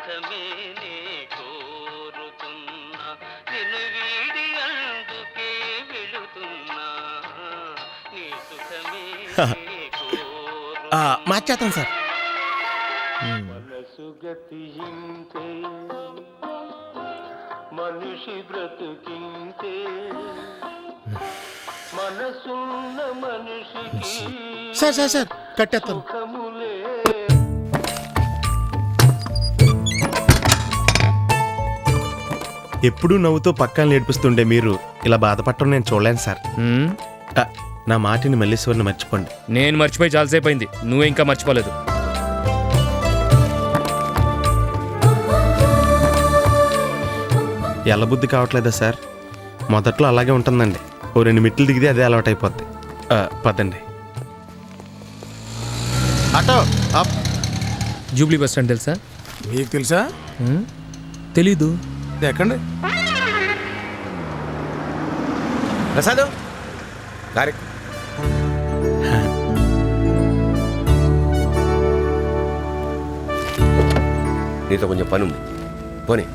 సుఖమే నే కోరుతున్నా నిన్ను వీడి అందుకే వెళుతున్నా నీ సుఖమే నే కోరుతున్నా మార్చేస్తాను సార్. మనసు గతింతే మనిషి బ్రతుకింతే మనసున్న మనిషికి సార్ సార్ సార్ కట్టేస్తాను. సుఖములే. ఎప్పుడూ నవ్వుతూ పక్కన ఏడిపిస్తుండే మీరు ఇలా బాధపడటం నేను చూడలేను సార్. నా మాటిని మల్లీశ్వరిని మర్చిపోండి. నేను మర్చిపోయి చాలాసేపు అయింది, నువ్వే ఇంకా మర్చిపోలేదు. ఎల్లబుద్ధి కావట్లేదా సార్? మొదట్లో అలాగే ఉంటుందండి, ఓ 2 మెట్లు దిగితే అదే అలవాటైపోద్ది. పదండి. Auto up. Jubilee bus stand తెలుసా? మీకు తెలుసా? తెలీదు. ఎక్కండి. ప్రసాద్ గారి నీతో కొంచెం పని ఉంది, పోనీ.